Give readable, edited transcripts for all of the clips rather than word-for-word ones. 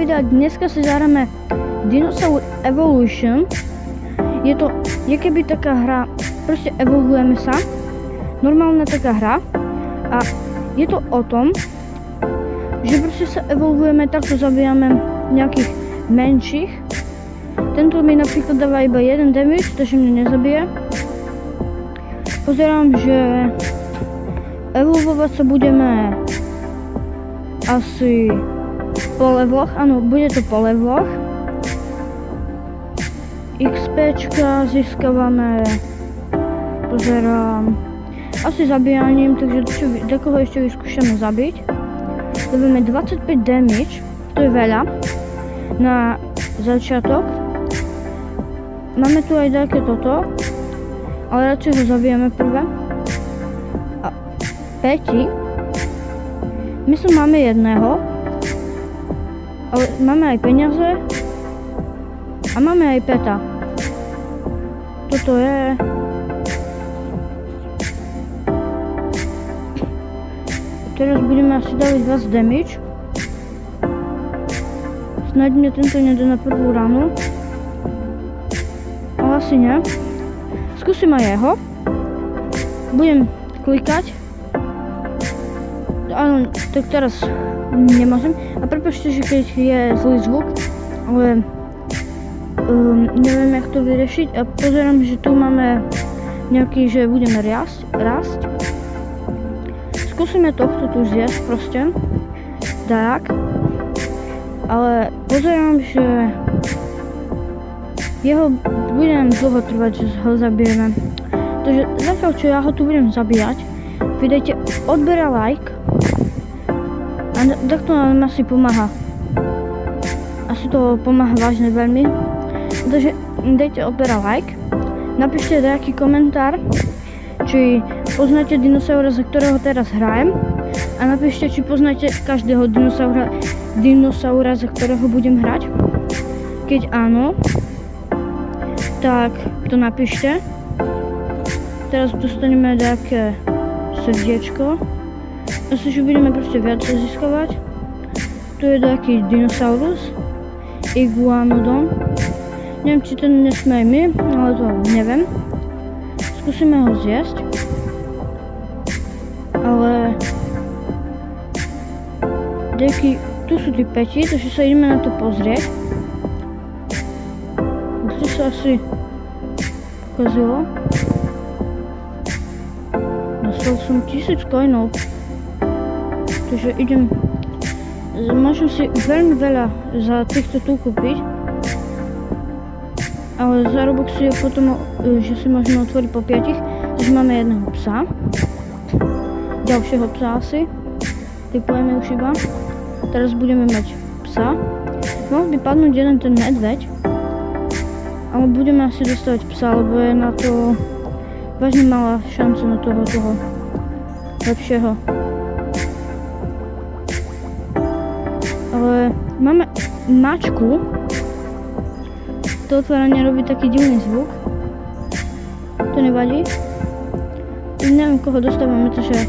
videa. Dneska si zahráme Dinosaur Evolution. Je keby taká hra, proste evolujeme sa. Normálna taká hra. A je to o tom, že proste sa evolujeme, takto zabijame nejakých menších. Tento mi napríklad dáva iba 1 damage, takže mňa nezabije. Pozerám, že evolvovať sa budeme asi po leveloch, áno, bude to po leveloch. XPčka získavame, pozerám, asi zabíjaním, takže takoho ešte vyskúšame zabiť. Dobíme 25 damage, to je veľa na začiatok. Máme tu aj také toto, ale radšej ho zabijeme prvé. A Peti, myslím máme jedného, ale máme aj peniaze a máme aj peta. Toto je... Teraz budeme asi dávať viac damage. Snáď mne tento nedá na prvú ranu. Ale asi nie. Skúsim aj jeho. Budem klikať. Áno, tak teraz nemôžem. A prepáčte, že keď je zlý zvuk, ale neviem, jak to vyriešiť. A pozerám, že tu máme nejaký, že budeme rásť. Skúsime tohto tu zjesť proste. Tak. Ale pozerám, že jeho budem dlho trvať, že ho zabijeme. Takže zatiaľ, čo ja ho tu budem zabíjať, vydajte odber a like. A takto nám asi pomáha. Asi to pomáha vážne veľmi. Takže dajte odber a like. Napíšte nejaký komentár, či poznáte dinosaura, za ktorého teraz hrajem. A napíšte, či poznáte každého dinosaura, za ktorého budem hrať. Keď áno, tak to napíšte. Teraz dostaneme nejaké srdiečko. Asi, že budeme proste viac získavať. Tu je nejaký dinosaurus. Iguanodon. Neviem, či ten nesme aj my, ale to neviem. Skúsime ho zjesť. Ale... tu sú tí peti, takže sa ideme na to pozrieť. Kde sa asi pokazilo? Dostal som 1000 coinov. Takže idem... Môžem si veľmi veľa za týchto tu kúpiť. Ale za Robuxy je potom, že si môžeme otvoriť po 5. Takže máme jedného psa. Ďalšieho psa asi. Typujeme už iba. Teraz budeme mať psa. Mohol by padnúť jeden ten medveď. Ale budeme asi dostávať psa, lebo je na to vážne malá šanca na toho lepšieho. Ale máme mačku. To otváranie robí taký divný zvuk. To nevadí. Už neviem, koho dostávame, to je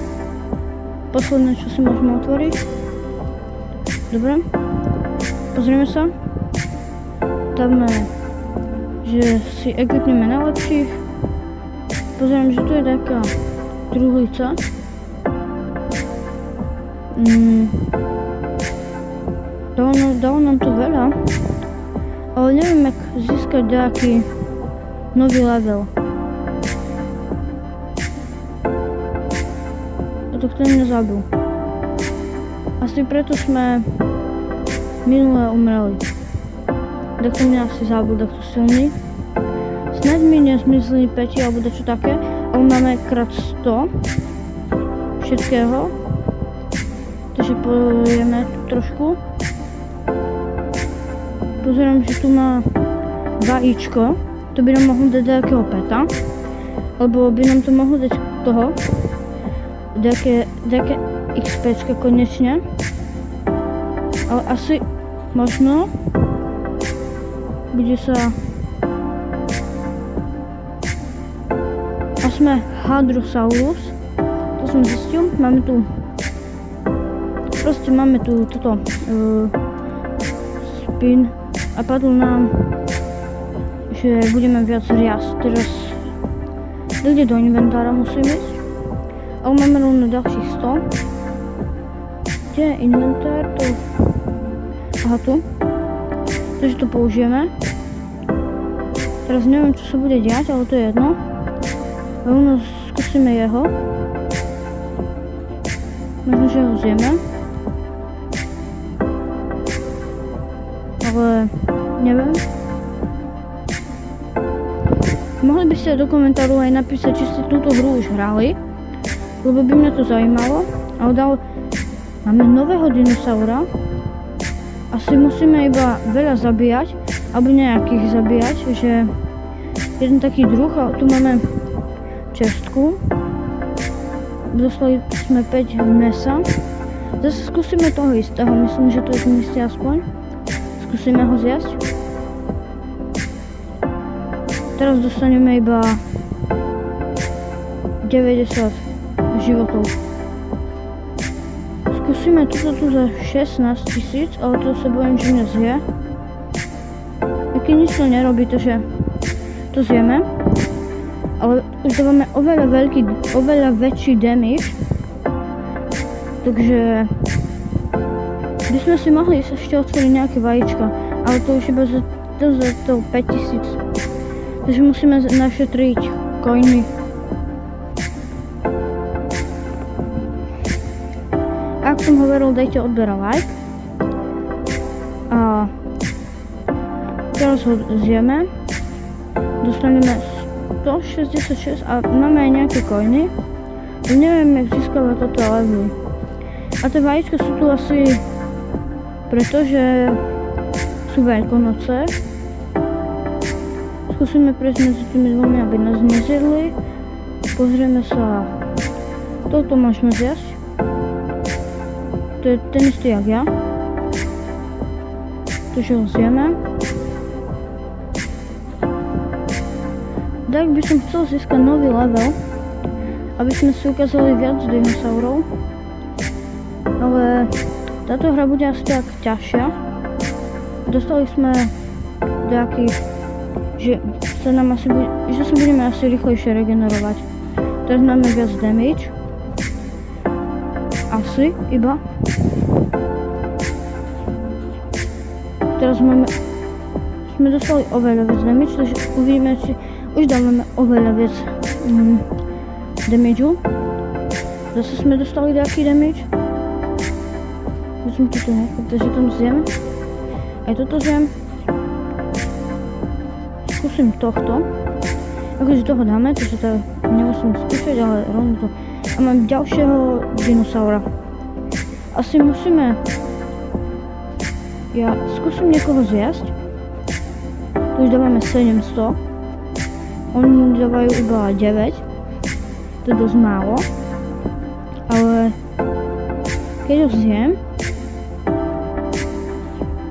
posledné, čo si môžeme otvoriť. Dobre. Pozrieme sa. Dáme, že si equipneme najlepších. Pozriem, že tu je taká truhlica. Dalo nám to veľa. Ale neviem, jak získať nejaký nový level. A to kto mňa zabil. Asi preto sme minule umreli. Takto mňa asi zabil, takto silný. Snáď mi nezmyslí peti alebo dačo také, ale máme krát 100 všetkého. Takže pojeme tu trošku. Pozerám, že tu má vajíčko. To by nám mohlo dať nejakého peta. Alebo by nám to mohlo dať toho. Nejaké XPčka konečne. Ale asi možno bude sa... A sme Hadrosaurus. To som zistil. Máme tu... Proste máme tu toto... spin a padlo nám, že budeme viac riasť. Teraz kde do inventára musím ísť, ale máme rovno ďalších 100. Kde je inventár? Tu. Aha, tu. Takže to použijeme. Teraz neviem, čo sa bude diať, ale to je jedno. Rovno skúsime jeho. Možno, že ho zjeme. Ale neviem. Mohli by ste do komentáru aj napísať, či ste túto hru už hrali, lebo by mňa to zaujímalo. Ale máme nového dinosaura. Asi musíme iba veľa zabíjať, alebo nejakých zabíjať, že jeden taký druh, a tu máme čerstku. Dostali sme 5 mesa. Zase skúsime toho istého, myslím, že to je ten istý aspoň. Skúsime ho zjesť. Teraz dostaneme iba 90 životov. Skúsime toto tu za 16 000, ale to sa bojím, že mňa zje. A keď nič to nerobí, takže to zjeme. Ale už dávame oveľa väčší damage. Takže by sme si mohli ešte otvoriť nejaké vajíčka, ale to už iba za to 5000. Takže musíme našetriť coiny. Ak som hovoril, dajte odber a like. A teraz ho zjeme. Dostaneme 166 a máme aj nejaké coiny. Neviem, jak získavať toto levely. A tie vajíčka sú tu asi pretože sú Veľkonoce. Skúsime prejsť medzi tými dvomi, aby nás nezjedli. Pozrieme sa. Toto môžeme zjesť. To je ten istý jak ja. Takže ho zjeme. Tak by som chcel získať nový level, aby sme si ukázali viac dinosaurov. Ale táto hra bude asi tak ťažšia. Dostali sme nejakých, že sa budeme asi rýchlejšie regenerovať. Teraz máme viac damage. Asi iba. Teraz sme dostali oveľa viac damage, takže uvidíme, či už dávame oveľa viac damageu. Zase sme dostali nejaký damage. Musím toto nechať, takže to zjem. Aj toto zjem. Skúsim tohto. Akože toho dáme, takže to nemusím skúšať, ale rovno to. A mám ďalšieho dinosaura. Asi musíme... Ja skúsim niekoho zjesť. Tu už dávame 700. Oni dávajú iba 9. To je dosť málo. Ale... Keď ho zjem...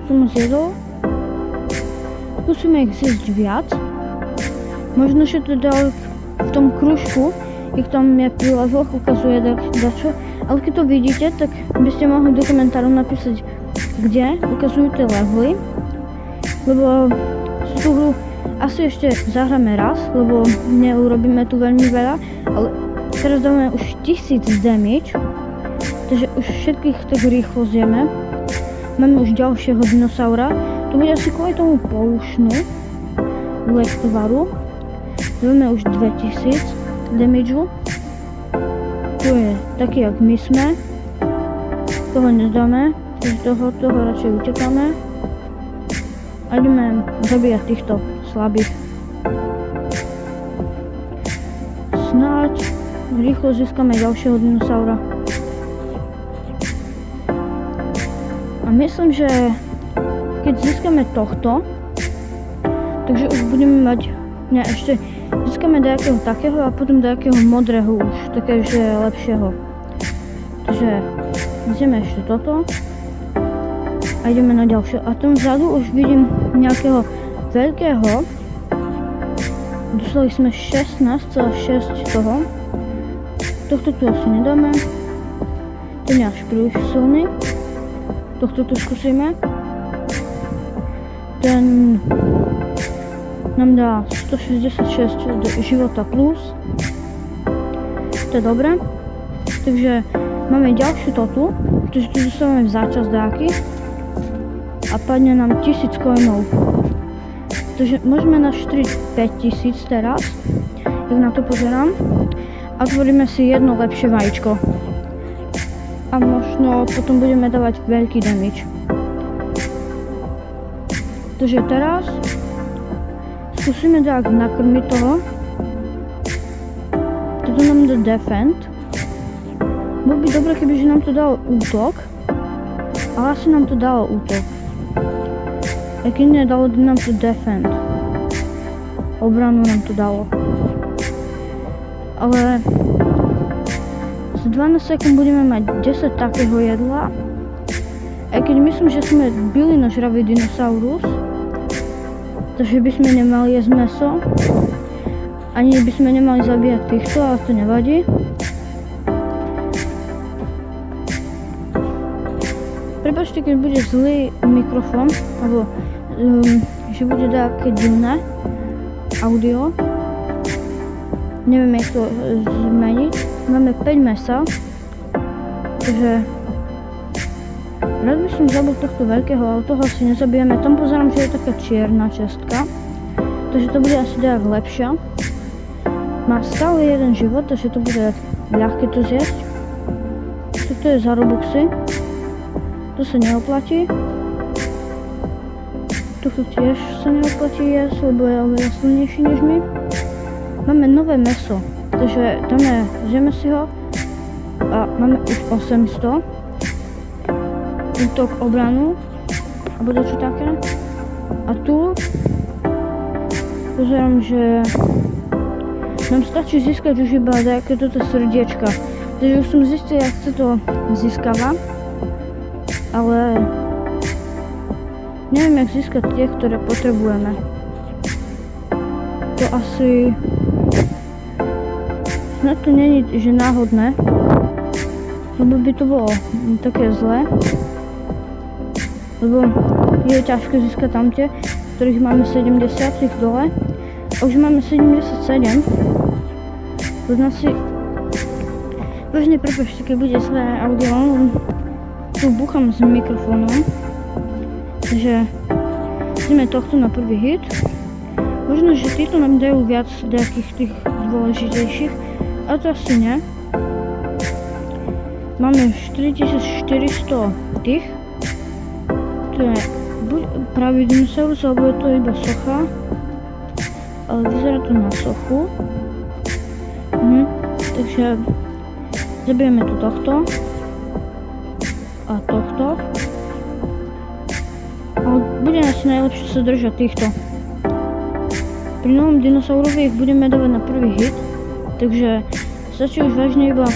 Som ho zjedol. Skúsime ich zjesť viac. Možno, že teda v tom kružku, ich tam je pri leveloch, ukazuje dačo. Ale keď to vidíte, tak by ste mohli do komentárov napísať, kde ukazujú tie levely. Lebo tú hru asi ešte zahráme raz, lebo neurobíme tu veľmi veľa. Ale teraz dáme už 1000 damage. Takže už všetkých tak rýchlo zjeme. Máme už ďalšieho dinosaura. To bude asi kvôli tomu poušnú lektvaru. Dáme už 2000 damageu. Tu je taký, jak my sme. Toho nezdáme. Takže toho radšej utekáme. A ideme zabíjať týchto slabých. Snáď rýchlo získame ďalšieho dinosaura. A myslím, že keď získame tohto, takže už budeme mať, ešte získame nejakého takého a potom nejakého modrého už, takého, že lepšieho. Takže zjeme ešte toto a ideme na ďalšie. A tam vzadu už vidím nejakého veľkého. Dostali sme 16,6 toho. Tohto tu asi nedáme. Ten je až príliš silný. Tohto tu skúsime. ten nám dá 166 života plus. To je dobré. Takže máme ďalšiu totu, takže tu dostávame záčas dáky a padne nám 1000 coinov. Takže môžeme naštriť 5000 teraz, jak na to pozerám, a tvoríme si jedno lepšie vajíčko. A možno potom budeme dávať veľký damage. Takže teraz skúsime tak nakrmiť toho. Toto nám dá defend. Bolo by dobre, kebyže nám to dalo útok, ale asi nám to dalo útok. A keď nedalo nám to defend. Obranu nám to dalo. Ale za 12 sekúnd budeme mať 10 takého jedla. Aj keď myslím, že sme bylinožravý dinosaurus, takže by sme nemali jesť mäso. Ani by sme nemali zabíjať týchto, ale to nevadí. Prepáčte, keď bude zlý mikrofón, alebo že bude také divné audio. Neviem, jak to zmeniť. Máme 5 mesa, takže rád by som zabil tohto veľkého, ale toho asi nezabijeme. Tam pozerám, že je taká čierna čestka, takže to bude asi tak lepšia. Má stále jeden život, takže to bude ľahké to zjesť. Toto je za robuxy. To sa neoplatí. Toto tiež sa neoplatí jesť, lebo je oveľa silnejší než my. Máme nové mäso, takže zjeme si ho a máme už 800. Útok, obranu, alebo čo také. A tu pozerám, že nám stačí získať už iba nejaké toto srdiečka. Takže už som zistil, jak sa to získava. Ale neviem, jak získať tie, ktoré potrebujeme. To asi snad to není, že náhodné, lebo by to bolo také zlé. Lebo je ťažké získať tamtie, ktorých máme 70 tých dole. A už máme 77. Poznám si... Vážne prepáčte, keď bude zlé audio, tu búcham s mikrofónom. Takže ideme tohto na prvý hit. Možno, že títo nám dajú viac nejakých tých dôležitejších, ale to asi nie. Máme 4400 tých. To je buď pravý dinosaurus, alebo je to iba socha. Ale vyzerá to na sochu. Takže zabijeme tu tohto. A tohto. Ale bude asi najlepšie sa držať týchto. Pri novom dinosaurovi ich budeme dávať na prvý hit. Takže stačí už vážne iba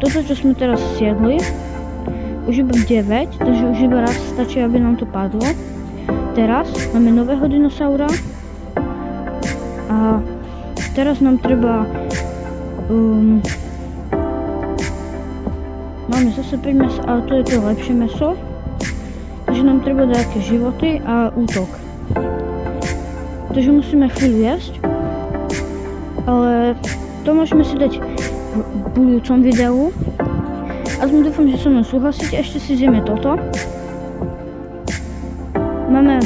toto, čo sme teraz siedli. Už iba 9, takže už iba raz stačí, aby nám to padlo. Teraz máme nového dinosaura. A teraz nám treba... máme zase 5 mesa, ale to je to lepšie meso. Takže nám treba nejaké životy a útok. Takže musíme chvíľu jesť. Ale to môžeme si dať v budúcom videu. A dúfam, že so mnou súhlasíte. Ešte si zjeme toto. Máme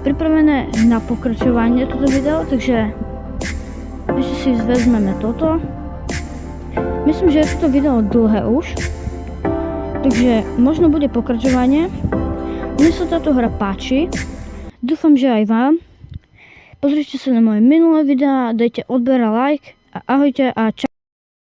pripravené na pokračovanie toto video, takže ešte si vezmeme toto. Myslím, že je toto video dlhé už. Takže možno bude pokračovanie. Mne sa táto hra páči. Dúfam, že aj vám. Pozrite sa na moje minulé videá, dajte odber a like a ahojte a čau.